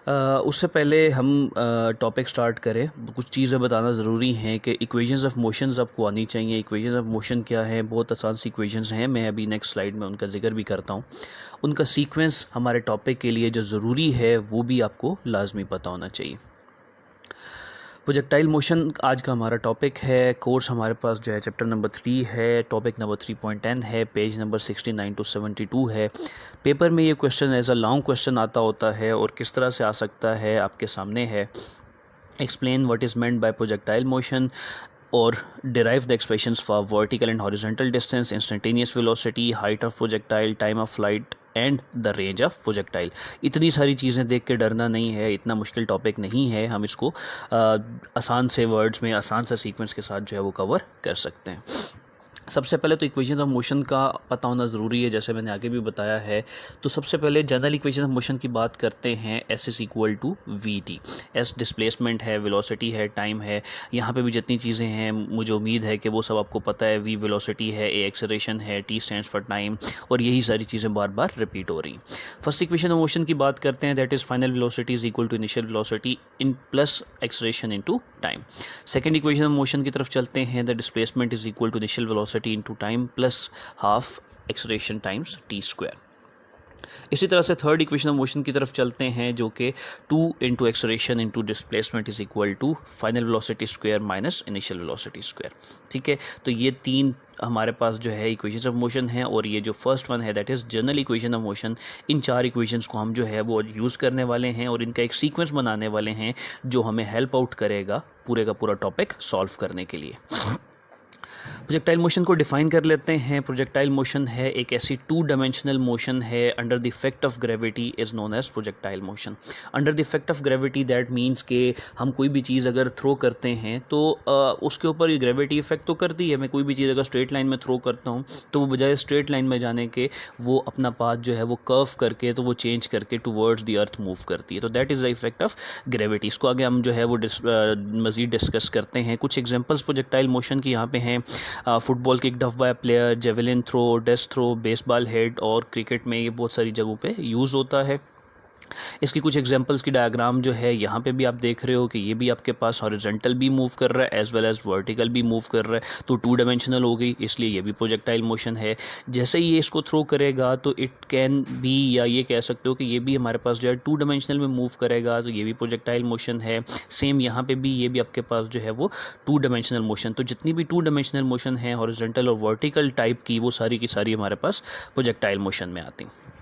उससे पहले हम टॉपिक स्टार्ट करें, कुछ चीज़ें बताना ज़रूरी हैं कि इक्वेशंस ऑफ मोशंस आपको आनी चाहिए। इक्वेशंस ऑफ मोशन क्या है? बहुत आसान सी इक्वेशंस हैं, मैं अभी नेक्स्ट स्लाइड में उनका जिक्र भी करता हूँ। उनका सीक्वेंस हमारे टॉपिक के लिए जो ज़रूरी है वो भी आपको लाजमी पता होना चाहिए। प्रोजेक्टाइल मोशन आज का हमारा टॉपिक है। कोर्स हमारे पास जो है चैप्टर नंबर 3 है, टॉपिक नंबर 3.10 है, पेज नंबर 69 to 72 है। पेपर में ये question as a long question आता होता है और किस तरह से आ सकता है आपके सामने है। Explain what is meant by projectile motion और derive the expressions for vertical and horizontal distance, instantaneous velocity, height of projectile, time of flight and the range of projectile. इतनी सारी चीज़ें देख के डरना नहीं है, इतना मुश्किल टॉपिक नहीं है, हम इसको आसान से वर्ड्स में आसान से सीक्वेंस के साथ जो है वो कवर कर सकते हैं। सबसे पहले तो इक्वेशन ऑफ मोशन का पता होना ज़रूरी है, जैसे मैंने आगे भी बताया है। तो सबसे पहले जनरल इक्वेशन ऑफ मोशन की बात करते हैं। S is equal to V T. S displacement है, वेलोसिटी है, टाइम है। यहाँ पे भी जितनी चीज़ें हैं मुझे उम्मीद है कि वो सब आपको पता है। वी वेलोसिटी है, ए एक्सेलरेशन है, टी स्टैंड्स फॉर टाइम, और यही सारी चीज़ें बार बार रिपीट हो रही हैं। फर्स्ट इक्वेशन ऑफ मोशन की बात करते हैं, that is final velocity is equal to initial velocity in plus acceleration into time. Second equation of motion की तरफ चलते हैं, the displacement is equal to initial velocity into time plus half acceleration times t square। इसी तरह से third equation of motion की तरफ चलते हैं, जो कि 2 into acceleration into displacement is equal to final velocity square minus initial velocity square. ठीक है, तो ये तीन हमारे पास जो है इक्वेशंस ऑफ मोशन है, और ये जो फर्स्ट वन है that is general equation of motion. इन चार इक्वेशंस को हम जो है वो यूज़ करने वाले हैं और इनका एक सीक्वेंस बनाने वाले हैं जो हमें हेल्प आउट करेगा पूरे का पूरा टॉपिक सॉल्व करने के लिए। प्रोजेक्टाइल मोशन को डिफाइन कर लेते हैं। प्रोजेक्टाइल मोशन है एक ऐसी 2 डायमेंशनल मोशन है under the effect of gravity is known as projectile motion. Under the effect of gravity that means कि हम कोई भी चीज़ अगर थ्रो करते हैं तो उसके ऊपर ग्रेविटी इफेक्ट तो करती है। मैं कोई भी चीज़ अगर स्ट्रेट लाइन में थ्रो करता हूँ तो वो बजाय स्ट्रेट लाइन में जाने के वो अपना पाथ जो है वो कर्व करके, तो वो चेंज करके टूवर्ड्स द अर्थ मूव करती है। तो that is the effect of gravity. इसको आगे हम जो है वो मज़ीद डिस्कस करते हैं। कुछ एग्जांपल्स प्रोजेक्टाइल मोशन की यहाँ पे हैं। Football kicked off by player, javelin throw, discus throw, baseball head, और क्रिकेट में ये बहुत सारी जगहों पे यूज़ होता है। इसकी कुछ एग्जांपल्स की डायग्राम जो है यहाँ पे भी आप देख रहे हो कि ये भी आपके पास हॉरिजॉन्टल भी मूव कर रहा है एज वेल एज वर्टिकल भी मूव कर रहा है, तो 2 डायमेंशनल हो गई, इसलिए ये भी प्रोजेक्टाइल मोशन है। जैसे ही ये इसको थ्रो करेगा तो इट कैन बी, या ये कह सकते हो कि ये भी हमारे पास जो है 2 डायमेंशनल में मूव करेगा, तो ये भी प्रोजेक्टाइल मोशन है। सेम यहाँ पे भी ये भी आपके पास जो है वो 2 डायमेंशनल मोशन। तो जितनी भी 2 डायमेंशनल मोशन है हॉरिजॉन्टल और वर्टिकल टाइप की, वो सारी की सारी हमारे पास प्रोजेक्टाइल मोशन में आती हैं।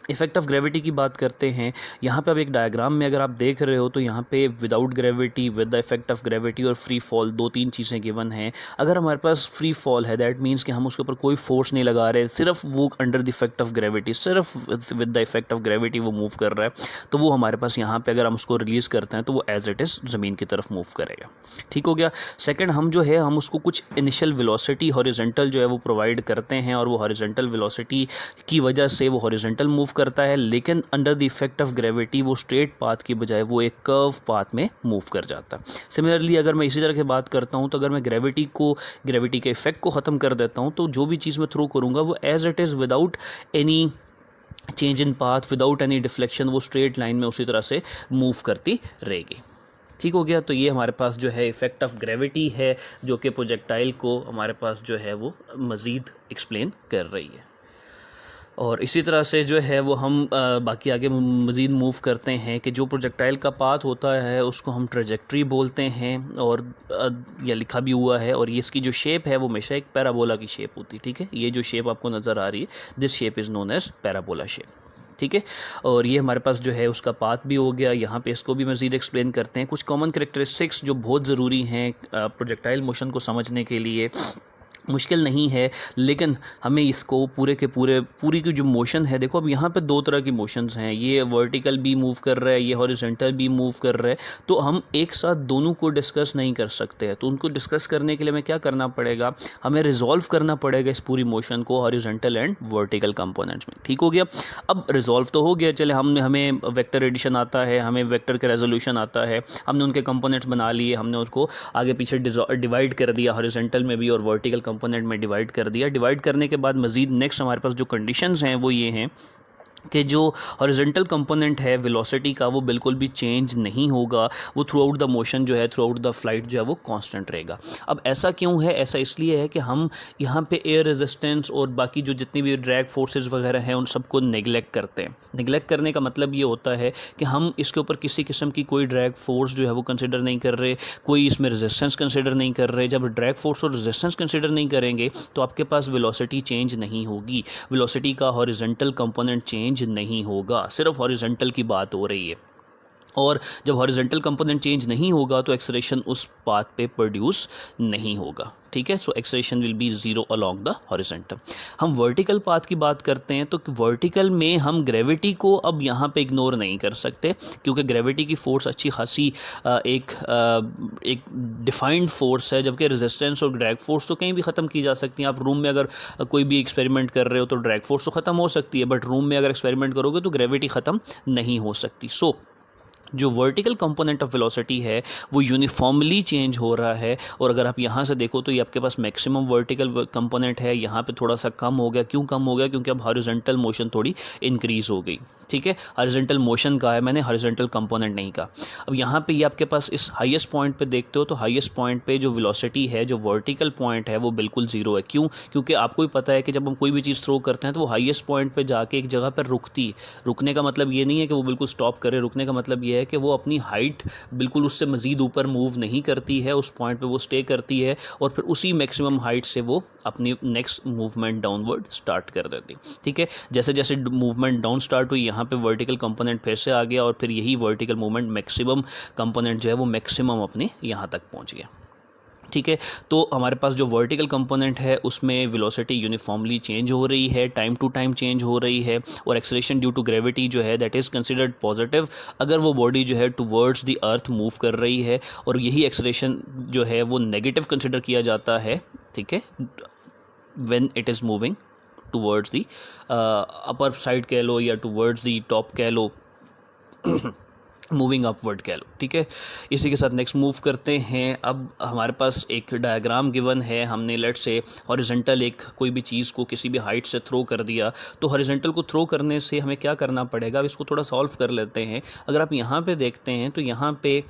इफेक्ट ऑफ ग्रेविटी की बात करते हैं। यहाँ पे अब एक डायग्राम में अगर आप देख रहे हो तो यहाँ पे without gravity, with the effect of gravity और फ्री फॉल, 2-3 चीज़ें गिवन हैं। अगर हमारे पास फ्री फॉल है दैट मीन्स कि हम उसके ऊपर कोई फोर्स नहीं लगा रहे, सिर्फ वो under the effect of gravity, सिर्फ with the effect of gravity वो मूव कर रहा है, तो वो हमारे पास यहाँ पे अगर हम उसको रिलीज़ करते हैं तो वो एज इट इज़ ज़मीन की तरफ मूव करेगा। ठीक हो गया। सेकेंड, हम जो है हम उसको कुछ इनिशियल वेलोसिटी हॉरिजॉन्टल जो है वो प्रोवाइड करते हैं, और वो हॉरिजॉन्टल वेलोसिटी की वजह से वो हॉरिजॉन्टल मूव करता है, लेकिन under the effect of gravity वो स्ट्रेट पाथ की बजाय वो एक कर्व पाथ में मूव कर जाता है। सिमिलरली अगर मैं इसी तरह की बात करता हूँ तो अगर मैं ग्रेविटी के इफेक्ट को ख़त्म कर देता हूँ तो जो भी चीज़ मैं थ्रो करूँगा वो as it is without any change in path, without any deflection, वो स्ट्रेट लाइन में उसी तरह से मूव करती रहेगी। ठीक हो गया। तो ये हमारे पास जो है इफेक्ट ऑफ ग्रेविटी है, जो कि प्रोजेक्टाइल को हमारे पास जो है वो मज़ीद एक्सप्लेन कर रही है। और इसी तरह से जो है वो हम बाकी आगे मज़ीद मूव करते हैं कि जो प्रोजेक्टाइल का पाथ होता है उसको हम ट्रेजेक्ट्री बोलते हैं, और यह लिखा भी हुआ है। और ये इसकी जो शेप है वो हमेशा एक पैराबोला की शेप होती है। ठीक है, ये जो शेप आपको नज़र आ रही है, this shape is known as parabola shape. ठीक है, और ये हमारे पास जो है उसका पाथ भी हो गया। यहाँ पे इसको भी मज़ीद एक्सप्लेन करते हैं। कुछ कॉमन करेक्टरिस्टिक्स जो बहुत ज़रूरी हैं प्रोजेक्टाइल मोशन को समझने के लिए, मुश्किल नहीं है, लेकिन हमें इसको पूरी की जो मोशन है, देखो अब यहाँ पे 2 तरह की मोशंस हैं, ये वर्टिकल भी मूव कर रहा है, ये हॉरिजॉन्टल भी मूव कर रहा है, तो हम एक साथ दोनों को डिस्कस नहीं कर सकते हैं। तो उनको डिस्कस करने के लिए हमें क्या करना पड़ेगा, हमें रिजॉल्व करना पड़ेगा इस पूरी मोशन को हॉरिजॉन्टल एंड वर्टिकल कंपोनेंट्स में। ठीक हो गया। अब रिजॉल्व तो हो गया, चले हमें वेक्टर एडिशन आता है, हमें वेक्टर का रेजोल्यूशन आता है, हमने उनके कंपोनेंट्स बना लिए, हमने उसको आगे पीछे डिवाइड कर दिया, हॉरिजॉन्टल में भी और वर्टिकल कंपोनेंट में डिवाइड कर दिया। डिवाइड करने के बाद मज़ीद नेक्स्ट हमारे पास जो कंडीशंस हैं वो ये हैं कि जो हॉरिजॉन्टल कंपोनेंट है वेलोसिटी का वो बिल्कुल भी चेंज नहीं होगा, वो थ्रू आउट द मोशन जो है, थ्रू आउट द फ्लाइट जो है वो कांस्टेंट रहेगा। अब ऐसा क्यों है? ऐसा इसलिए है कि हम यहाँ पे एयर रेजिस्टेंस और बाकी जो जितनी भी ड्रैग फोर्सेस वगैरह हैं उन सबको नेगलेक्ट करते हैं। नेगलेक्ट करने का मतलब ये होता है कि हम इसके ऊपर किसी किस्म की कोई ड्रैग फोर्स जो है वो कंसिडर नहीं कर रहे, कोई इसमें रेजिस्टेंस कंसिडर नहीं कर रहे। जब ड्रैग फोर्स और रेजिस्टेंस कंसिडर नहीं करेंगे तो आपके पास वेलोसिटी चेंज नहीं होगी, वेलोसिटी का हॉरिजॉन्टल कंपोनेंट चेंज नहीं होगा, सिर्फ हॉरिजॉन्टल की बात हो रही है। और जब हॉरिजॉन्टल कंपोनेंट चेंज नहीं होगा तो एक्सेलरेशन उस पाथ पे प्रोड्यूस नहीं होगा, ठीक है। So acceleration will be zero along the horizontal. हम वर्टिकल पाथ की बात करते हैं तो वर्टिकल में हम ग्रेविटी को अब यहाँ पे इग्नोर नहीं कर सकते, क्योंकि ग्रेविटी की फोर्स अच्छी खासी एक डिफाइंड फोर्स है, जबकि रेजिस्टेंस और ड्रैग फोर्स तो कहीं भी ख़त्म की जा सकती हैं। आप रूम में अगर कोई भी एक्सपेरिमेंट कर रहे हो तो ड्रैग फोर्स तो ख़त्म हो सकती है, बट रूम में अगर एक्सपेरिमेंट करोगे तो ग्रेविटी ख़त्म नहीं हो सकती। सो जो वर्टिकल कंपोनेंट ऑफ वेलोसिटी है वो यूनिफॉर्मली चेंज हो रहा है। और अगर आप यहाँ से देखो तो ये आपके पास मैक्सिमम वर्टिकल कंपोनेंट है, यहाँ पे थोड़ा सा कम हो गया। क्यों कम हो गया? क्योंकि अब हॉरिजॉन्टल मोशन थोड़ी इंक्रीज़ हो गई, ठीक है। हॉरिजॉन्टल मोशन का है, मैंने हॉरिजॉन्टल कंपोनेंट नहीं कहा। अब यहाँ पे ये आपके पास इस हाईएस्ट पॉइंट पे देखते हो तो हाईएस्ट पॉइंट पे जो वेलोसिटी है, जो वर्टिकल पॉइंट है वो बिल्कुल ज़ीरो है। क्यों? क्योंकि आपको भी पता है कि जब हम कोई भी चीज़ थ्रो करते हैं तो वो हाईएस्ट पॉइंट पे जाके एक जगह पर रुकती है। रुकने का मतलब ये नहीं है कि वो बिल्कुल स्टॉप करे, रुकने का मतलब ये है कि वो अपनी हाइट बिल्कुल उससे मज़ीद ऊपर मूव नहीं करती है, उस पॉइंट पे वो स्टे करती है और फिर उसी मैक्सिमम हाइट से वो अपनी नेक्स्ट मूवमेंट डाउनवर्ड स्टार्ट कर देती, ठीक है। जैसे जैसे मूवमेंट डाउन स्टार्ट हुई, यहाँ पे वर्टिकल कंपोनेंट फिर से आ गया और फिर यही वर्टिकल मूवमेंट मैक्सिमम कंपोनेंट जो है वो मैक्सिमम अपने यहाँ तक पहुँच गया, ठीक है। तो हमारे पास जो वर्टिकल कंपोनेंट है उसमें वेलोसिटी यूनिफॉर्मली चेंज हो रही है, टाइम टू टाइम चेंज हो रही है। और एक्सेलरेशन ड्यू टू ग्रेविटी जो है दैट इज़ कंसिडर्ड पॉजिटिव अगर वो बॉडी जो है टुवर्ड्स द अर्थ मूव कर रही है, और यही एक्सेलरेशन जो है वो नेगेटिव कंसिडर किया जाता है, ठीक है, when it is moving towards the upper side कह लो या टुवर्ड्स द टॉप कह लो, मूविंग अपवर्ड कह लो, ठीक है। इसी के साथ नेक्स्ट मूव करते हैं। अब हमारे पास एक डायग्राम गिवन है, हमने लेट से हॉरिजॉन्टल एक कोई भी चीज़ को किसी भी हाइट से थ्रो कर दिया, तो हॉरिजॉन्टल को थ्रो करने से हमें क्या करना पड़ेगा, अब इसको थोड़ा सॉल्व कर लेते हैं। अगर आप यहाँ पे देखते हैं तो यहाँ पे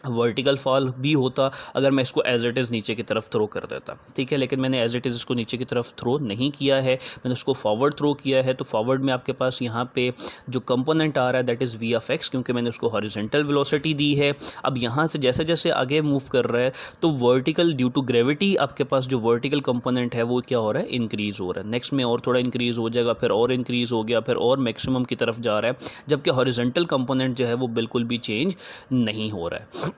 वर्टिकल फॉल भी होता अगर मैं इसको एज इट इज़ नीचे की तरफ थ्रो कर देता, ठीक है। लेकिन मैंने एज इट इज़ इसको नीचे की तरफ थ्रो नहीं किया है, मैंने उसको फॉरवर्ड थ्रो किया है। तो फॉरवर्ड में आपके पास यहाँ पे जो कंपोनेंट आ रहा है that is V of X, क्योंकि मैंने उसको हॉरिजॉन्टल वेलोसिटी दी है। अब यहाँ से जैसे जैसे आगे मूव कर रहा है तो वर्टिकल ड्यू टू ग्रेविटी आपके पास जो वर्टिकल कंपोनेंट है वो क्या हो रहा है, इंक्रीज़ हो रहा है। नेक्स्ट में और थोड़ा इंक्रीज़ हो जाएगा, फिर और इंक्रीज़ हो गया, फिर और मैक्सिमम की तरफ जा रहा है, जबकि हॉरिजॉन्टल कंपोनेंट जो है वो बिल्कुल भी चेंज नहीं हो रहा है,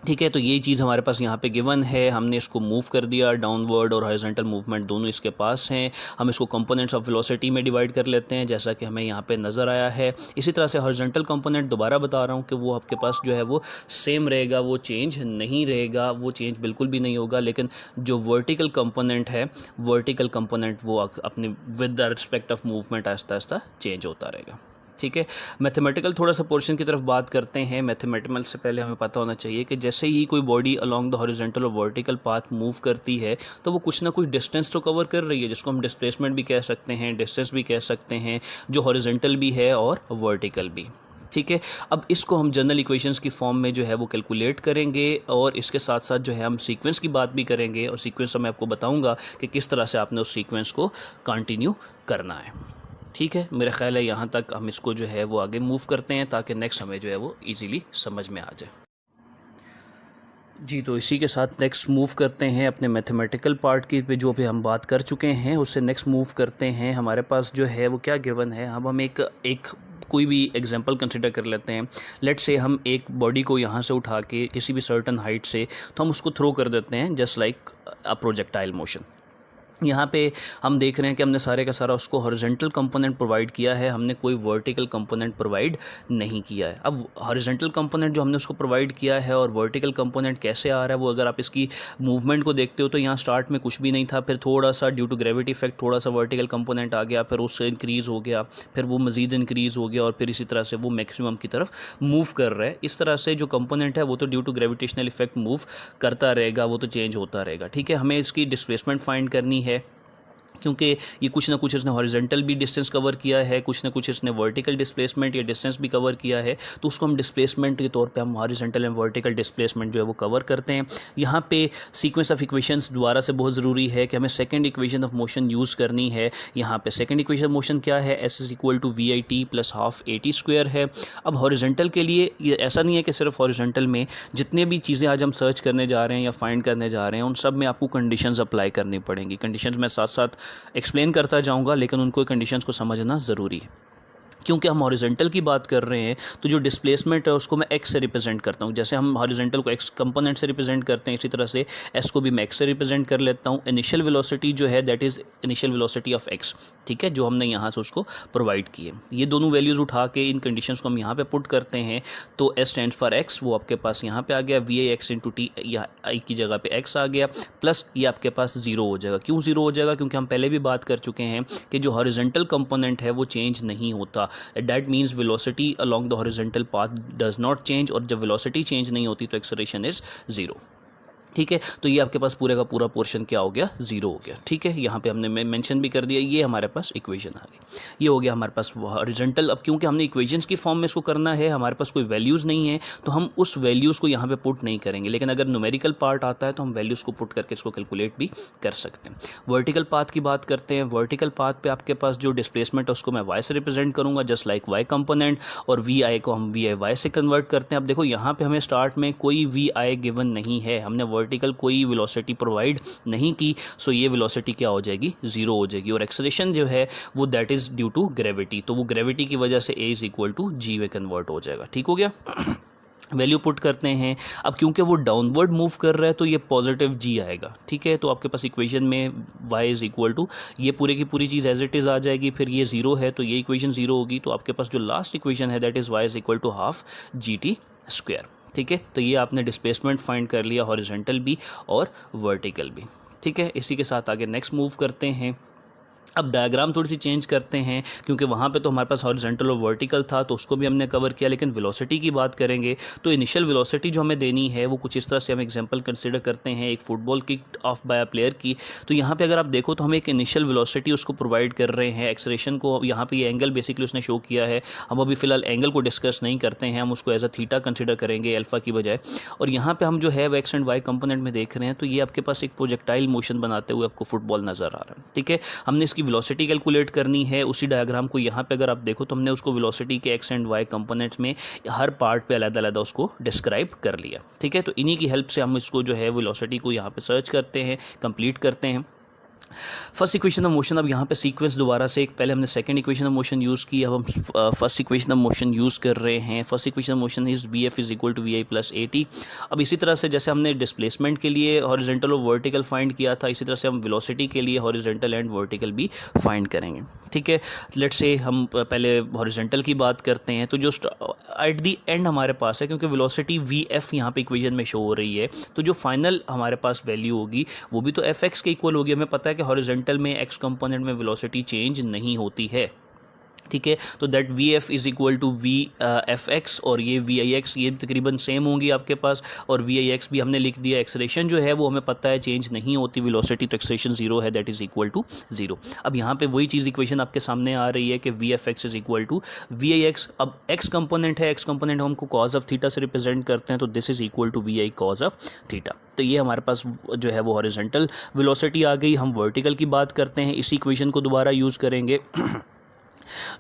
ठीक है। तो ये चीज़ हमारे पास यहाँ पे गिवन है, हमने इसको मूव कर दिया, डाउनवर्ड और हॉरिजॉन्टल मूवमेंट दोनों इसके पास हैं। हम इसको कंपोनेंट्स ऑफ वेलोसिटी में डिवाइड कर लेते हैं जैसा कि हमें यहाँ पे नज़र आया है। इसी तरह से हॉरिजॉन्टल कंपोनेंट दोबारा बता रहा हूँ कि वो आपके पास जो है वो सेम रहेगा, वो चेंज नहीं रहेगा, वो चेंज बिल्कुल भी नहीं होगा। लेकिन जो वर्टिकल कंपोनेंट है, वर्टिकल कंपोनेंट वो अपने with the respect of movement Aahista Aahista change होता रहेगा, ठीक है। मैथमेटिकल थोड़ा सा पोर्शन की तरफ बात करते हैं। मैथमेटिकल से पहले हमें पता होना चाहिए कि जैसे ही कोई बॉडी अलोंग द हॉरिजॉन्टल और वर्टिकल पाथ मूव करती है तो वो कुछ ना कुछ डिस्टेंस तो कवर कर रही है, जिसको हम डिस्प्लेसमेंट भी कह सकते हैं, डिस्टेंस भी कह सकते हैं, जो हॉरिजॉन्टल भी है और वर्टिकल भी, ठीक है। अब इसको हम जनरल इक्वेशंस की फॉर्म में जो है वो कैलकुलेट करेंगे और इसके साथ साथ जो है हम सीक्वेंस की बात भी करेंगे, और सीक्वेंस मैं आपको बताऊँगा कि किस तरह से आपने उस सीक्वेंस को कंटिन्यू करना है, ठीक है। मेरा ख्याल है यहाँ तक हम इसको जो है वो आगे मूव करते हैं ताकि नेक्स्ट हमें जो है वो इजीली समझ में आ जाए। जी, तो इसी के साथ नेक्स्ट मूव करते हैं अपने मैथमेटिकल पार्ट की पे, जो भी हम बात कर चुके हैं उससे नेक्स्ट मूव करते हैं। हमारे पास जो है वो क्या गिवन है, अब हम एक कोई भी एग्जांपल कंसिडर कर लेते हैं। लेट से हम एक बॉडी को यहाँ से उठा के किसी भी सर्टन हाइट से तो हम उसको थ्रो कर देते हैं just like a projectile motion. यहाँ पे हम देख रहे हैं कि हमने सारे का सारा उसको हॉरिजॉन्टल कंपोनेंट प्रोवाइड किया है, हमने कोई वर्टिकल कंपोनेंट प्रोवाइड नहीं किया है। अब हॉरिजॉन्टल कंपोनेंट जो हमने उसको प्रोवाइड किया है और वर्टिकल कंपोनेंट कैसे आ रहा है वो अगर आप इसकी मूवमेंट को देखते हो तो यहाँ स्टार्ट में कुछ भी नहीं था, फिर थोड़ा सा ड्यू टू ग्रेविटी इफेक्ट थोड़ा सा वर्टिकल कंपोनेंट आ गया, फिर उससे इंक्रीज़ हो गया, फिर वो मज़ीद इंक्रीज़ हो गया और फिर इसी तरह से वो मैक्सिमम की तरफ मूव कर रहा है। इस तरह से जो कंपोनेंट है वो तो due to gravitational effect move करता रहेगा, वो तो चेंज होता रहेगा, ठीक है। हमें इसकी डिस्प्लेसमेंट फाइंड करनी है। क्योंकि ये कुछ ना कुछ इसने हॉरिजॉन्टल भी डिस्टेंस कवर किया है, कुछ ना कुछ इसने वर्टिकल डिस्प्लेसमेंट या डिस्टेंस भी कवर किया है, तो उसको हम डिस्प्लेसमेंट के तौर पे हम हॉरिजॉन्टल एंड वर्टिकल डिस्प्लेसमेंट जो है वो कवर करते हैं। यहाँ पे सीक्वेंस ऑफ इक्वेशंस दोबारा से बहुत ज़रूरी है कि हमें second equation of motion use करनी है। यहाँ पे सेकंड इक्वेशन ऑफ मोशन क्या है, S is equal to V I T plus half A T square है। अब हॉरिजॉन्टल के लिए ये ऐसा नहीं है कि सिर्फ हॉरिजॉन्टल में जितने भी चीज़ें आज हम सर्च करने जा रहे हैं या फाइंड करने जा रहे हैं उन सब में आपको कंडीशंस अप्लाई करनी पड़ेंगी। कंडीशंस मैं साथ साथ एक्सप्लेन करता जाऊंगा, लेकिन उनको कंडीशंस को समझना ज़रूरी है। क्योंकि हम हॉरिजॉन्टल की बात कर रहे हैं तो जो डिस्प्लेसमेंट है उसको मैं एक्स से रिप्रेजेंट करता हूँ। जैसे हम हॉरिजॉन्टल को एक्स कंपोनेंट से रिप्रेजेंट करते हैं, इसी तरह से एस को भी मैं एक्स से रिप्रेजेंट कर लेता हूँ। इनिशियल वेलोसिटी जो है that is initial velocity of x, ठीक है, जो हमने यहाँ से उसको प्रोवाइड किए। ये दोनों वैल्यूज़ उठा के इन कंडीशंस को हम यहाँ पे पुट करते हैं, तो एस स्टैंड फॉर एक्स वो आपके पास यहाँ पे आ गया, V I X into T, या आई की जगह पे एक्स आ गया, प्लस ये आपके पास जीरो हो जाएगा। क्यों जीरो हो जाएगा? क्योंकि हम पहले भी बात कर चुके हैं कि जो हॉरिजॉन्टल कंपोनेंट है वो चेंज नहीं होता। That means velocity along the horizontal path does not change, और जब velocity चेंज नहीं होती तो acceleration is zero। ठीक है, तो ये आपके पास पूरे का पूरा पोर्शन क्या हो गया, जीरो हो गया। ठीक है, यहाँ पे हमने मेंशन भी कर दिया, ये हमारे पास इक्वेशन आ गई। ये हो गया हमारे पास हॉरिजॉन्टल। अब क्योंकि हमने इक्वेशंस की फॉर्म में इसको करना है, हमारे पास कोई वैल्यूज़ नहीं है, तो हम उस वैल्यूज़ को यहाँ पे पुट नहीं करेंगे, लेकिन अगर न्यूमेरिकल पार्ट आता है तो हम वैल्यूज़ को पुट करके इसको कैलकुलेट भी कर सकते हैं। वर्टिकल पाथ की बात करते हैं। वर्टिकल पाथ पे आपके पास जो डिस्प्लेसमेंट है उसको मैं वाई से रिप्रेजेंट करूँगा, जस्ट लाइक वाई कंपोनेंट, और वी आई को हम वी आई वाई से कन्वर्ट करते हैं। अब देखो यहाँ पे हमें स्टार्ट में कोई वी आई गिवन नहीं है, हमने वर्टिकल कोई वेलोसिटी प्रोवाइड नहीं की, सो ये वेलोसिटी क्या हो जाएगी, जीरो हो जाएगी। और एक्सेलरेशन जो है वो that is due to gravity, तो वो ग्रेविटी की वजह से A is equal to G में कन्वर्ट हो जाएगा। ठीक हो गया। वैल्यू पुट करते हैं। अब क्योंकि वो डाउनवर्ड मूव कर रहा है तो ये पॉजिटिव जी आएगा। ठीक है, तो आपके पास इक्वेशन में y इज इक्वल टू ये पूरी की पूरी चीज़ एज इट इज़ आ जाएगी, फिर ये जीरो है तो ये इक्वेशन जीरो होगी, तो आपके पास जो लास्ट इक्वेशन है that is y is equal to half G T square. ठीक है, तो ये आपने डिस्प्लेसमेंट फाइंड कर लिया, हॉरिजॉन्टल भी और वर्टिकल भी। ठीक है, इसी के साथ आगे नेक्स्ट मूव करते हैं। अब डायग्राम थोड़ी सी चेंज करते हैं, क्योंकि वहाँ पे तो हमारे पास हॉरिजॉन्टल और वर्टिकल था तो उसको भी हमने कवर किया, लेकिन वेलोसिटी की बात करेंगे तो इनिशियल वेलोसिटी जो हमें देनी है वो कुछ इस तरह से हम एग्जांपल कंसीडर करते हैं, एक football kick off by a player की। तो यहाँ पे अगर आप देखो तो हम एक इनिशियल वेलोसिटी उसको प्रोवाइड कर रहे हैं। एक्सेलरेशन को यहाँ पे ये एंगल बेसिकली उसने शो किया है, हम अभी फिलहाल एंगल को डिस्कस नहीं करते हैं, हम उसको एज अ थीटा कंसिडर करेंगे अल्फा की बजाय। और यहाँ पे हम जो है वो एक्स एंड वाई कंपोनेंट में देख रहे हैं, तो ये आपके पास एक प्रोजेक्टाइल मोशन बनाते हुए आपको फुटबॉल नजर आ रहा है। ठीक है, हमने इसकी वेलोसिटी कैलकुलेट करनी है। उसी डायग्राम को यहाँ पे अगर आप देखो तो हमने उसको वेलोसिटी के एक्स एंड वाई कंपोनेंट्स में हर पार्ट पे अलग-अलग उसको डिस्क्राइब कर लिया। ठीक है, तो इन्हीं की हेल्प से हम इसको जो है वेलोसिटी को यहाँ पे सर्च करते हैं, कंप्लीट करते हैं। फर्स्ट इक्वेशन ऑफ मोशन, अब यहाँ पे सीक्वेंस दोबारा से, पहले हमने second equation of motion use की, अब हम first equation of motion use कर रहे हैं। First equation of motion is V F is equal to V I plus A T. अब इसी तरह से जैसे हमने डिस्प्लेसमेंट के लिए हॉरिजॉन्टल और वर्टिकल फाइंड किया था, इसी तरह से हम वेलोसिटी के लिए हॉरिजॉन्टल एंड वर्टिकल भी फाइंड करेंगे। ठीक है, लेट्स से हम पहले हॉरिजॉन्टल की बात करते हैं। तो जो एट दी एंड हमारे पास है, क्योंकि वेलोसिटी वी एफ यहाँ पे इक्वेशन में शो हो रही है, तो जो फाइनल हमारे पास वैल्यू होगी वो भी तो एफ एक्स के इक्वल होगी। हमें पता है कि हॉरिजॉन्टल में एक्स कंपोनेंट में वेलोसिटी चेंज नहीं होती है। ठीक है, तो that V F is equal to V F X, और ये वी आई एक्स ये तकरीबन सेम होंगी आपके पास, और वी आई एक्स भी हमने लिख दिया। एक्सेलरेशन जो है वो हमें पता है चेंज नहीं होती, वेलोसिटी तो एक्सेलरेशन जीरो है, that is equal to zero. अब यहाँ पे वही चीज़ इक्वेशन आपके सामने आ रही है कि V F X is equal to V I X. अब एक्स कंपोनेंट है, एक्स कंपोनेंट हमको कॉज ऑफ थीटा से रिप्रेजेंट करते हैं, तो this is equal to V I cos of theta. तो ये हमारे पास जो है वो हॉरिजॉन्टल वेलोसिटी आ गई। हम वर्टिकल की बात करते हैं, इसी इक्वेशन को दोबारा यूज़ करेंगे।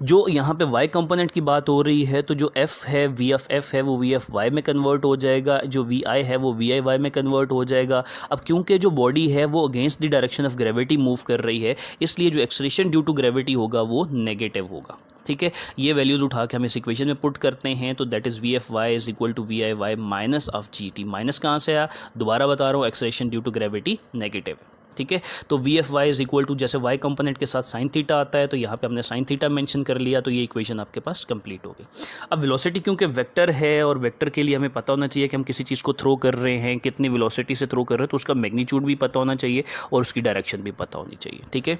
जो यहाँ पे y कंपोनेंट की बात हो रही है, तो जो f है वी एफ एफ है वो वी एफ वाई में कन्वर्ट हो जाएगा, जो वी आई है वो वी आई वाई में कन्वर्ट हो जाएगा। अब क्योंकि जो बॉडी है वो against the direction of gravity move कर रही है, इसलिए जो एक्सेलरेशन ड्यू टू ग्रेविटी होगा वो नेगेटिव होगा। ठीक है, ये वैल्यूज़ उठा के हम इस इक्वेशन में पुट करते हैं, तो that is V F Y is equal to V I Y minus of G T. Minus कहाँ से आया, दोबारा बता रहा हूँ, acceleration due to gravity negative. ठीक है, तो V F Y is equal to, जैसे वाई कंपोनेंट के साथ साइन थीटा आता है, तो यहाँ पे हमने साइन थीटा मेंशन कर लिया, तो ये इक्वेशन आपके पास कंप्लीट हो गई। अब वेलोसिटी क्योंकि वेक्टर है, और वेक्टर के लिए हमें पता होना चाहिए कि हम किसी चीज़ को थ्रो कर रहे हैं, कितनी वेलोसिटी से थ्रो कर रहे हैं, तो उसका मैग्नीट्यूड भी पता होना चाहिए और उसकी डायरेक्शन भी पता होनी चाहिए। ठीक है,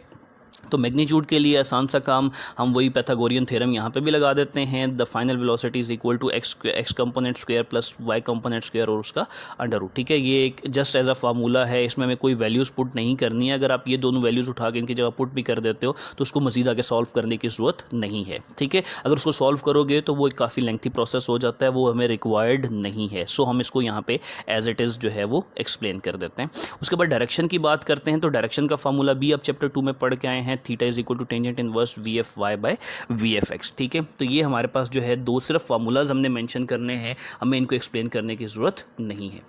तो मैग्नीट्यूड के लिए आसान सा काम, हम वही पैथागोरियन थ्योरम यहाँ पे भी लगा देते हैं। The final velocity is equal to X component square plus Y component square और उसका अंडर रूट। ठीक है, ये एक जस्ट एज अ फार्मूला है, इसमें हमें कोई वैल्यूज़ पुट नहीं करनी है। अगर आप ये दोनों वैल्यूज़ उठा के इनकी जगह पुट भी कर देते हो तो उसको मजीद आगे सॉल्व करने की ज़रूरत नहीं है। ठीक है, अगर उसको सॉल्व करोगे तो वो एक काफ़ी लेंथी प्रोसेस हो जाता है, वो हमें रिक्वायर्ड नहीं है। सो हम इसको यहाँ पे एज इट इज़ जो है वो एक्सप्लेन कर देते हैं। उसके बाद डायरेक्शन की बात करते हैं। तो डायरेक्शन का फार्मूला भी आप चैप्टर 2 में पढ़ के आए हैं, theta is equal to tangent inverse V F Y by V F X. ठीक है, तो ये हमारे पास जो है दो सिर्फ फार्मूलाज हमने मेंशन करने हैं, हमें इनको एक्सप्लेन करने की ज़रूरत नहीं है।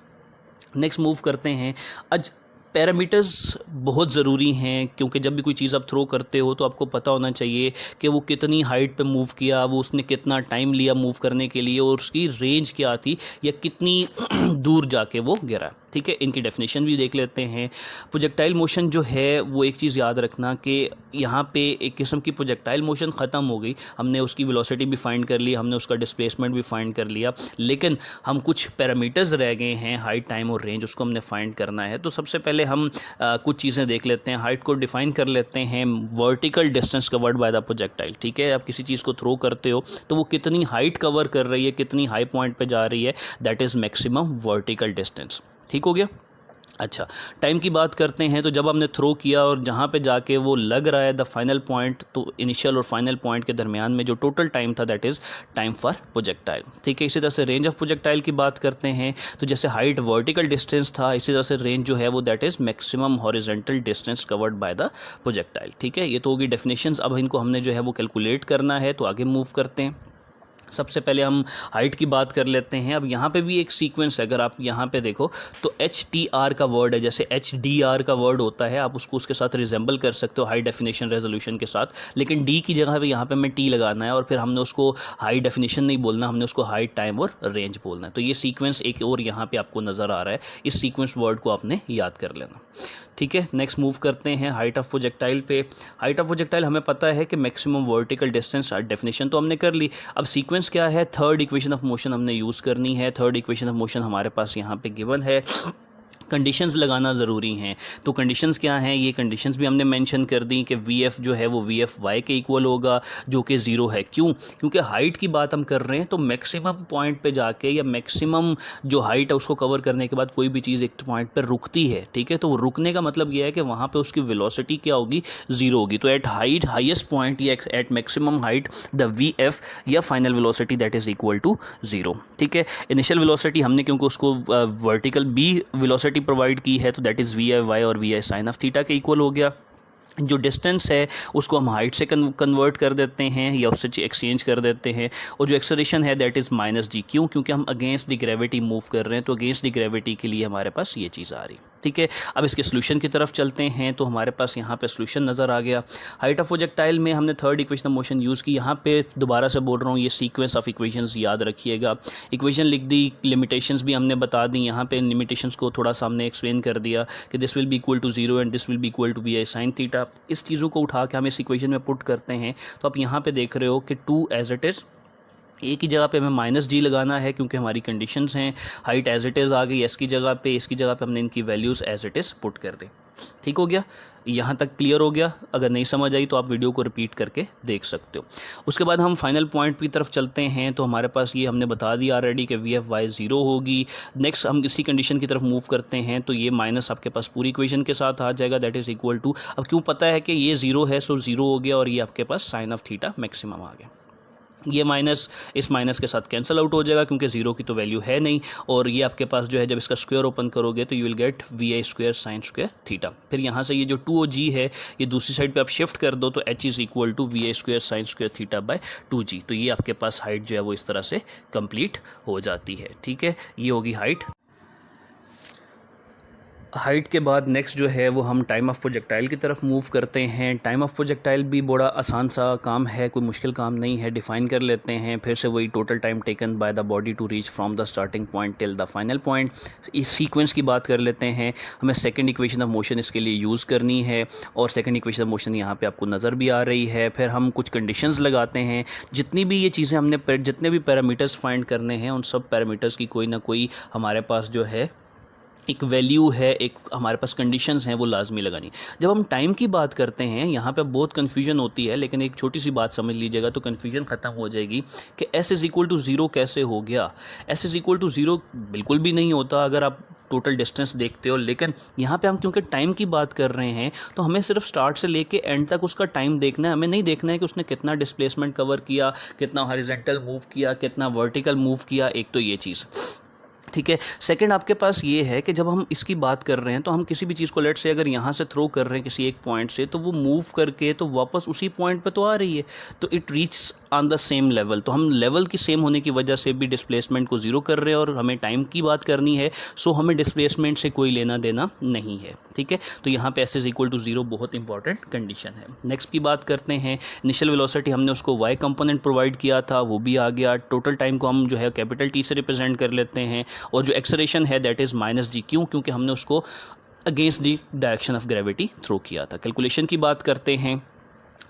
नेक्स्ट मूव करते हैं। आज पैरामीटर्स बहुत ज़रूरी हैं, क्योंकि जब भी कोई चीज़ आप थ्रो करते हो तो आपको पता होना चाहिए कि वो कितनी हाइट पे मूव किया, वो उसने कितना टाइम लिया मूव करने के लिए, और उसकी रेंज क्या थी या कितनी दूर जाके वो गिरा। ठीक है, इनकी डेफिनेशन भी देख लेते हैं। प्रोजेक्टाइल मोशन जो है वो एक चीज़ याद रखना कि यहाँ पे एक किस्म की प्रोजेक्टाइल मोशन ख़त्म हो गई, हमने उसकी वेलोसिटी भी फाइंड कर ली, हमने उसका डिस्प्लेसमेंट भी फाइंड कर लिया, लेकिन हम कुछ पैरामीटर्स रह गए हैं, हाइट, टाइम और रेंज, उसको हमने फाइंड करना है। तो सबसे पहले हम कुछ चीज़ें देख लेते हैं। हाइट को डिफ़ाइन कर लेते हैं, vertical distance covered by the projectile. ठीक है, आप किसी चीज़ को थ्रो करते हो तो वो कितनी हाइट कवर कर रही है, कितनी हाई पॉइंट पे जा रही है, that is maximum vertical distance. ठीक हो गया। अच्छा, टाइम की बात करते हैं। तो जब हमने थ्रो किया और जहाँ पे जाके वो लग रहा है द फाइनल पॉइंट, तो इनिशियल और फाइनल पॉइंट के दरमियान में जो टोटल टाइम था that is time for projectile. ठीक है, इसी तरह से रेंज ऑफ प्रोजेक्टाइल की बात करते हैं। तो जैसे हाइट वर्टिकल डिस्टेंस था, इसी तरह से रेंज जो है वो that is maximum horizontal distance covered by the projectile. ठीक है, ये तो होगी डेफिनेशंस। अब इनको हमने जो है वो कैलकुलेट करना है, तो आगे मूव करते हैं। सबसे पहले हम हाइट की बात कर लेते हैं। अब यहाँ पे भी एक सीक्वेंस है, अगर आप यहाँ पे देखो तो HTR का वर्ड है, जैसे HDR का वर्ड होता है, आप उसको उसके साथ रिजेंबल कर सकते हो हाई डेफिनेशन रेजोल्यूशन के साथ, लेकिन D की जगह पे यहाँ पे मैं T लगाना है, और फिर हमने उसको हाई डेफिनेशन नहीं बोलना, हमने उसको हाइट, टाइम और रेंज बोलना है। तो ये सीक्वेंस एक और यहाँ पर आपको नज़र आ रहा है, इस सीक्वेंस वर्ड को आपने याद कर लेना। ठीक है, नेक्स्ट मूव करते हैं हाइट ऑफ प्रोजेक्टाइल पे। हाइट ऑफ प्रोजेक्टाइल हमें पता है कि मैक्सिमम वर्टिकल डिस्टेंस, डेफिनेशन तो हमने कर ली। अब सीक्वेंस क्या है, थर्ड इक्वेशन ऑफ मोशन हमने यूज़ करनी है। थर्ड इक्वेशन ऑफ मोशन हमारे पास यहाँ पे गिवन है, कंडीशंस लगाना ज़रूरी हैं। तो कंडीशंस क्या हैं, ये कंडीशंस भी हमने मेंशन कर दी कि वी जो है वो VFY के इक्वल होगा, जो कि 0 है। क्यों? क्योंकि हाइट की बात हम कर रहे हैं, तो मैक्सिमम पॉइंट पे जाके या मैक्सिमम जो हाइट है उसको कवर करने के बाद कोई भी चीज़ एक पॉइंट पर रुकती है। ठीक है, तो वो रुकने का मतलब ये है कि वहाँ पे उसकी वेलोसिटी क्या होगी, 0 होगी। तो एट हाइट, हाईएस्ट पॉइंट या at maximum height, the VF या final velocity that is equal to 0। ठीक है, इनिशियल वेलोसिटी हमने क्योंकि उसको वर्टिकल B वेलोसिटी प्रोवाइड की है, तो दैट इज़ VI और VI साइन ऑफ थीटा के इक्वल हो गया। जो डिस्टेंस है उसको हम हाइट से कन्वर्ट कर देते हैं या उससे एक्सचेंज कर देते हैं, और जो एक्सेलरेशन है दैट इज़ -g। क्यों? क्योंकि हम अगेंस्ट द ग्रेविटी मूव कर रहे हैं, तो अगेंस्ट द ग्रेविटी के लिए हमारे पास ये चीज़ आ रही। ठीक है, अब इसके सोल्यूशन की तरफ चलते हैं। तो हमारे पास यहाँ पे सोल्यूशन नज़र आ गया। हाइट ऑफ प्रोजेक्टाइल में हमने third equation of motion use की। यहाँ पे दोबारा से बोल रहा हूँ, ये सीक्वेंस ऑफ इक्वेशंस याद रखिएगा। इक्वेशन लिख दी, लिमिटेशंस भी हमने बता दी। यहाँ पे लिमिटेशंस को थोड़ा सा हमने एक्सप्लेन कर दिया कि this will be equal to 0 and this will be equal to VI sine theta. इस चीज़ों को उठा के हम इस इक्वेशन में पुट करते हैं, तो आप यहाँ पे देख रहे हो कि 2 एज इट इज़, ए की जगह पे हमें -g लगाना है क्योंकि हमारी कंडीशंस हैं। हाइट एज इट इज़ आ गई, एस की जगह पे, इसकी जगह पे हमने इनकी values as it is put कर दें। ठीक हो गया, यहाँ तक क्लियर हो गया। अगर नहीं समझ आई तो आप वीडियो को रिपीट करके देख सकते हो। उसके बाद हम फाइनल पॉइंट की तरफ चलते हैं। तो हमारे पास ये हमने बता दिया ऑलरेडी कि VFY 0 होगी। नेक्स्ट हम इसी कंडीशन की तरफ मूव करते हैं, तो ये माइनस आपके पास पूरी इक्वेशन के साथ आ जाएगा, दैट इज़ इक्वल टू, अब क्यों पता है कि ये 0 है, सो 0 हो गया, और ये आपके पास साइन ऑफ थीटा मैक्सिमम आ गया। ये माइनस इस माइनस के साथ कैंसिल आउट हो जाएगा क्योंकि 0 की तो वैल्यू है नहीं, और ये आपके पास जो है जब इसका स्क्वायर ओपन करोगे तो you will get VI square sine square theta. फिर यहाँ से ये जो 2g है ये दूसरी साइड पे आप शिफ्ट कर दो, तो h is equal to VI square sine square theta by 2g। तो ये आपके पास हाइट जो है वो इस तरह से कंप्लीट हो जाती है। ठीक है, ये होगी हाइट। हाइट के बाद नेक्स्ट जो है वो हम टाइम ऑफ प्रोजेक्टाइल की तरफ मूव करते हैं। टाइम ऑफ प्रोजेक्टाइल भी बड़ा आसान सा काम है, कोई मुश्किल काम नहीं है। डिफ़ाइन कर लेते हैं फिर से वही, total time taken by the body to reach from the starting point till the final point. इस सीक्वेंस की बात कर लेते हैं। हमें सेकंड इक्वेशन ऑफ मोशन इसके लिए यूज़ करनी है, और सेकंड इक्वेशन ऑफ मोशन यहाँ पे आपको नज़र भी आ रही है। फिर हम कुछ कंडीशंस लगाते हैं। जितनी भी ये चीज़ें हमने जितने भी पैरामीटर्स फाइंड करने हैं, उन सब पैरामीटर्स की कोई ना कोई हमारे पास जो है एक वैल्यू है, एक हमारे पास कंडीशंस हैं, वो लाजमी लगानी। जब हम टाइम की बात करते हैं यहाँ पे बहुत कन्फ्यूजन होती है, लेकिन एक छोटी सी बात समझ लीजिएगा तो कन्फ्यूजन ख़त्म हो जाएगी कि s is equal to zero कैसे हो गया। s is equal to zero बिल्कुल भी नहीं होता अगर आप टोटल डिस्टेंस देखते हो, लेकिन यहाँ पे हम क्योंकि टाइम की बात कर रहे हैं तो हमें सिर्फ स्टार्ट से लेके एंड तक उसका टाइम देखना है। हमें नहीं देखना है कि उसने कितना डिस्प्लेसमेंट कवर किया, कितना हॉरिजॉन्टल मूव किया, कितना वर्टिकल मूव किया। एक तो ये चीज़ ठीक है। सेकंड आपके पास ये है कि जब हम इसकी बात कर रहे हैं तो हम किसी भी चीज़ को लेट से अगर यहाँ से थ्रो कर रहे हैं किसी एक पॉइंट से, तो वो मूव करके तो वापस उसी पॉइंट पे तो आ रही है, तो it reach on the same level. तो हम लेवल की सेम होने की वजह से भी डिस्प्लेसमेंट को ज़ीरो कर रहे हैं और हमें टाइम की बात करनी है, सो हमें डिस्प्लेसमेंट से कोई लेना देना नहीं है। ठीक है, तो यहाँ पे s is equal to zero बहुत इंपॉर्टेंट कंडीशन है। नेक्स्ट की बात करते हैं, इनिशियल वेलोसिटी हमने उसको y कंपोनेंट प्रोवाइड किया था, वो भी आ गया। टोटल टाइम को हम जो है कैपिटल T से रिप्रेजेंट कर लेते हैं, और जो एक्सेलरेशन है दैट इज़ -g। क्यों? क्योंकि हमने उसको against the direction of gravity throw किया था। कैलकुलेशन की बात करते हैं,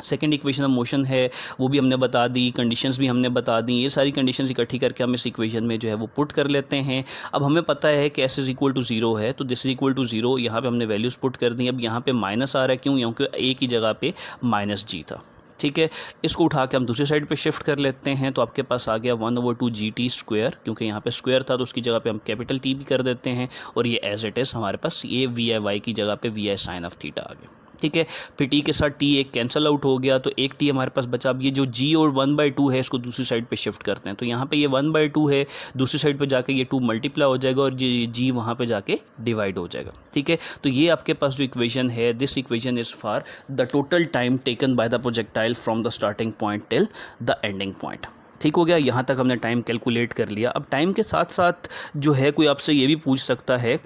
सेकेंड इक्वेशन ऑफ मोशन है वो भी हमने बता दी, कंडीशंस भी हमने बता दी। ये सारी कंडीशंस इकट्ठी करके हम इस इक्वेशन में जो है वो पुट कर लेते हैं। अब हमें पता है कि s is equal to zero है, तो this is equal to zero, यहाँ पे हमने वैल्यूज़ पुट कर दी। अब यहाँ पे माइनस आ रहा है, क्यों? क्योंकि a की जगह पे -g था। ठीक है, इसको उठा के हम दूसरी साइड पे शिफ्ट कर लेते हैं, तो आपके पास आ गया 1/2 GT²। क्योंकि यहाँ पे स्क्वायर था तो उसकी जगह पे हम कैपिटल T भी कर देते हैं, और ये एज इट इज़ हमारे पास ये VI की जगह पे VI साइन ऑफ थीटा आ गया। ठीक है, फिर T के साथ T एक कैंसिल आउट हो गया, तो एक T हमारे पास बचा। अब ये जो G और 1/2 है इसको दूसरी साइड पे शिफ्ट करते हैं, तो यहाँ पे ये 1/2 है, दूसरी साइड पे जाके ये 2 मल्टीप्लाई हो जाएगा और ये G वहाँ पे जाके डिवाइड हो जाएगा। ठीक है, तो ये आपके पास जो इक्वेशन है, this equation is for the total time taken by the projectile from the starting point till the ending point. ठीक हो गया, यहाँ तक हमने टाइम कैलकुलेट कर लिया। अब टाइम के साथ साथ जो है कोई आपसे ये भी पूछ सकता है,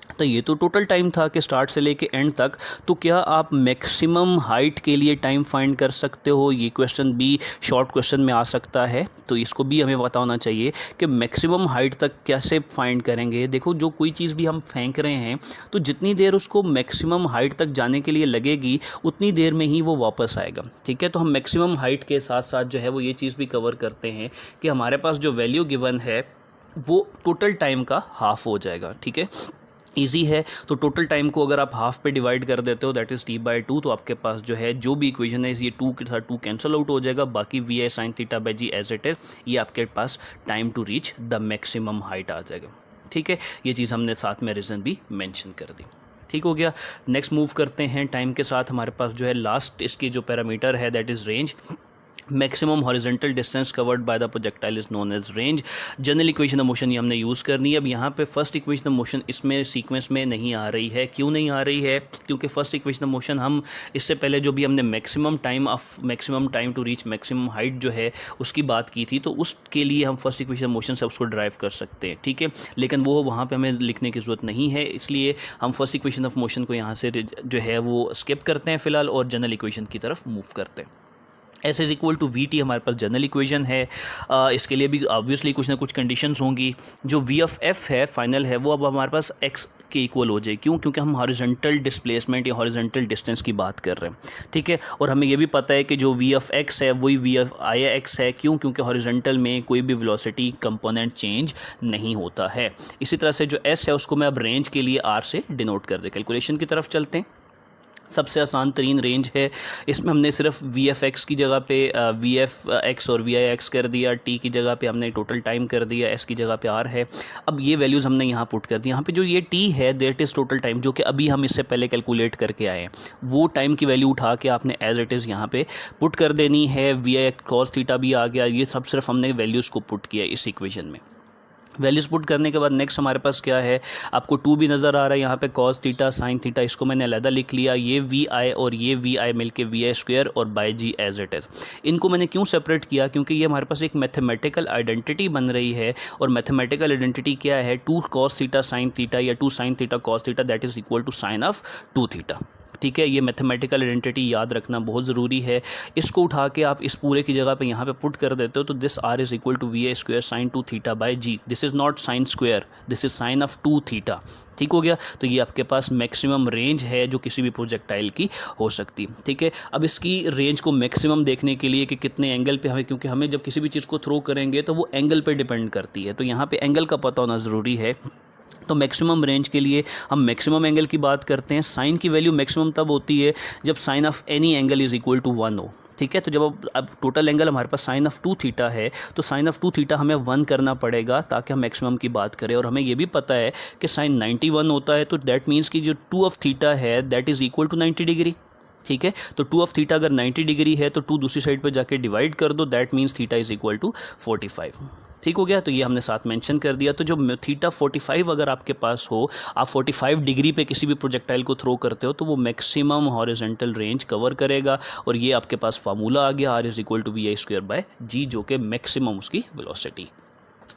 तो ये तो टोटल टाइम था कि स्टार्ट से लेके एंड तक, तो क्या आप मैक्सिमम हाइट के लिए टाइम फाइंड कर सकते हो? ये क्वेश्चन भी शॉर्ट क्वेश्चन में आ सकता है, तो इसको भी हमें पता होना चाहिए कि मैक्सिमम हाइट तक कैसे फाइंड करेंगे। देखो, जो कोई चीज़ भी हम फेंक रहे हैं तो जितनी देर उसको मैक्सिमम हाइट तक जाने के लिए लगेगी उतनी देर में ही वो वापस आएगा। ठीक है, तो हम मैक्सिमम हाइट के साथ साथ जो है वो ये चीज़ भी कवर करते हैं कि हमारे पास जो वैल्यू गिवन है वो टोटल टाइम का हाफ हो जाएगा। ठीक है, ईजी है। तो टोटल टाइम को अगर आप हाफ पे डिवाइड कर देते हो दैट इज़ T/2, तो आपके पास जो है जो भी इक्वेशन है ये 2 के साथ 2 कैंसिल आउट हो जाएगा, बाकी VI sin θ/g as it is, ये आपके पास time to reach the maximum height आ जाएगा। ठीक है, ये चीज़ हमने साथ में रीज़न भी मेंशन कर दी। ठीक हो गया, नेक्स्ट मूव करते हैं। टाइम के साथ हमारे पास जो है लास्ट इसकी जो पैरामीटर है that is range. Maximum horizontal distance covered by the projectile is known as range. General equation of motion ये हमने यूज़ करनी है। अब यहाँ पे फर्स्ट इक्वेशन ऑफ मोशन इसमें सीक्वेंस में नहीं आ रही है। क्यों नहीं आ रही है? क्योंकि फर्स्ट इक्वेशन ऑफ मोशन हम इससे पहले जो भी हमने maximum time to reach maximum height जो है उसकी बात की थी, तो उसके लिए हम फर्स्ट इक्वेशन ऑफ मोशन से उसको ड्राइव कर सकते हैं। ठीक है, लेकिन वो वहाँ पर हमें लिखने की ज़रूरत नहीं है, इसलिए हम फर्स्ट इक्वेशन ऑफ मोशन को यहाँ से जो है वो स्किप करते हैं फ़िलहाल और जनरल इक्वेशन की तरफ मूव करते हैं। S is equal to VT हमारे पास जनरल इक्वेशन है। इसके लिए भी ऑब्वियसली कुछ ना कुछ कंडीशंस होंगी। जो V ऑफ F है फाइनल है वो अब हमारे पास x के इक्वल हो जाए। क्यों? क्योंकि हम हॉरिजॉन्टल डिस्प्लेसमेंट या हॉरिजॉन्टल डिस्टेंस की बात कर रहे हैं। ठीक है, और हमें ये भी पता है कि जो V ऑफ x है वही V ऑफ IX है। क्यों? क्योंकि हॉरिजॉन्टल में कोई भी वेलोसिटी कंपोनेंट चेंज नहीं होता है। इसी तरह से जो S है उसको मैं अब रेंज के लिए R से डिनोट कर दे। कैलकुलेशन की तरफ चलते हैं। सबसे आसान तरीन रेंज है, इसमें हमने सिर्फ VFX की जगह पे VFX और VIX कर दिया, T की जगह पे हमने टोटल टाइम कर दिया, S की जगह पे R है। अब ये वैल्यूज़ हमने यहाँ पुट कर दी। यहाँ पे जो ये T है दैट इज़ टोटल टाइम, जो कि अभी हम इससे पहले कैलकुलेट करके आए हैं, वो टाइम की वैल्यू उठा के आपने एज इट इज़ यहाँ पे पुट कर देनी है। VI cos थीटा भी आ गया, ये सब सिर्फ हमने वैल्यूज़ को पुट किया इस इक्वेशन में। वैल्यूज़ पुट करने के बाद नेक्स्ट हमारे पास क्या है, आपको 2 भी नज़र आ रहा है यहाँ पे, cos थीटा sin थीटा, इसको मैंने अलहदा लिख लिया। ये VI और ये VI मिलके VI² और by G as it is. इनको मैंने क्यों सेपरेट किया? क्योंकि ये हमारे पास एक मैथमेटिकल आइडेंटिटी बन रही है, और मैथमेटिकल आइडेंटिटी क्या है? 2 cos थीटा sin थीटा या 2 sin theta cos theta that is equal to sine of 2 theta. ठीक है, ये मैथमेटिकल आइडेंटिटी याद रखना बहुत ज़रूरी है। इसको उठा के आप इस पूरे की जगह पे यहाँ पे पुट कर देते हो, तो this R is equal to VI² sin 2 theta by G। This is not sine square, this is sine of 2 theta. ठीक हो गया, तो ये आपके पास मैक्सिमम रेंज है जो किसी भी प्रोजेक्टाइल की हो सकती है। ठीक है, अब इसकी रेंज को मैक्सिमम देखने के लिए कि कितने एंगल पे हमें, क्योंकि हमें जब किसी भी चीज़ को थ्रो करेंगे तो वो एंगल पे डिपेंड करती है, तो यहाँ पे एंगल का पता होना ज़रूरी है। तो मैक्सिमम रेंज के लिए हम मैक्सिमम एंगल की बात करते हैं। साइन की वैल्यू मैक्सिमम तब होती है जब sine of any angle is equal to 1 हो, ठीक है। तो जब अब टोटल एंगल हमारे पास साइन ऑफ 2 थीटा है तो साइन ऑफ 2 थीटा हमें 1 करना पड़ेगा ताकि हम मैक्सिमम की बात करें। और हमें ये भी पता है कि साइन 91 होता है, तो दैट मीन्स कि जो 2 ऑफ थीटा है that is equal to 90 degree, ठीक है। तो 2 ऑफ थीटा अगर 90 डिग्री है तो 2 दूसरी साइड पर जाके डिवाइड कर दो, that means theta is equal to 45, ठीक हो गया। तो ये हमने साथ मेंशन कर दिया। तो जो थीटा 45 अगर आपके पास हो, आप 45 डिग्री पे किसी भी प्रोजेक्टाइल को थ्रो करते हो तो वो मैक्सिमम हॉरिजॉन्टल रेंज कवर करेगा। और ये आपके पास फार्मूला आ गया, are is equal to VI²/G, जो कि मैक्सिमम उसकी वेलोसिटी,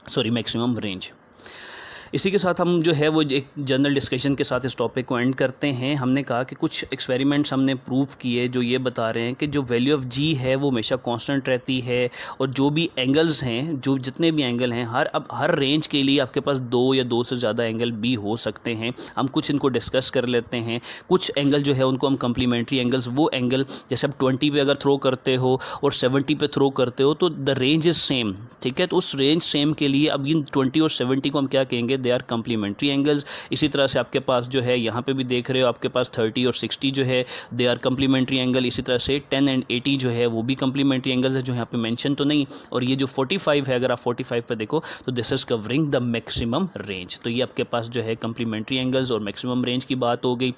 सॉरी मैक्सिमम रेंज। इसी के साथ हम जो है वो एक जनरल डिस्कशन के साथ इस टॉपिक को एंड करते हैं। हमने कहा कि कुछ एक्सपेरिमेंट्स हमने प्रूव किए जो ये बता रहे हैं कि जो वैल्यू ऑफ जी है वो हमेशा कांस्टेंट रहती है, और जो भी एंगल्स हैं, जो जितने भी एंगल हैं, हर रेंज के लिए आपके पास 2 या 2 से ज़्यादा एंगल भी हो सकते हैं। हम कुछ इनको डिस्कस कर लेते हैं। कुछ एंगल जो है उनको हम कम्प्लीमेंट्री एंगल्स, वो एंगल जैसे आप 20 पे अगर थ्रो करते हो और 70 पे थ्रो करते हो तो द रेंज इज़ सेम, ठीक है। तो उस रेंज सेम के लिए अब इन 20 और 70 को हम क्या कहेंगे, दे आर कम्प्लीमेंट्री एंगल्स। इसी तरह से आपके पास जो है यहाँ पे भी देख रहे हो आपके पास 30 और 60 जो है दे आर कम्प्लीमेंट्री एंगल। इसी तरह से 10 एंड 80 जो है वो भी कम्प्लीमेंट्री एंगल्स है, जो यहाँ पे मेंशन तो नहीं। और ये जो 45 है, अगर आप 45 पे देखो तो this is covering the maximum range. तो ये आपके पास जो है कम्प्लीमेंट्री एंगल्स और मैक्सिमम रेंज की बात हो गई।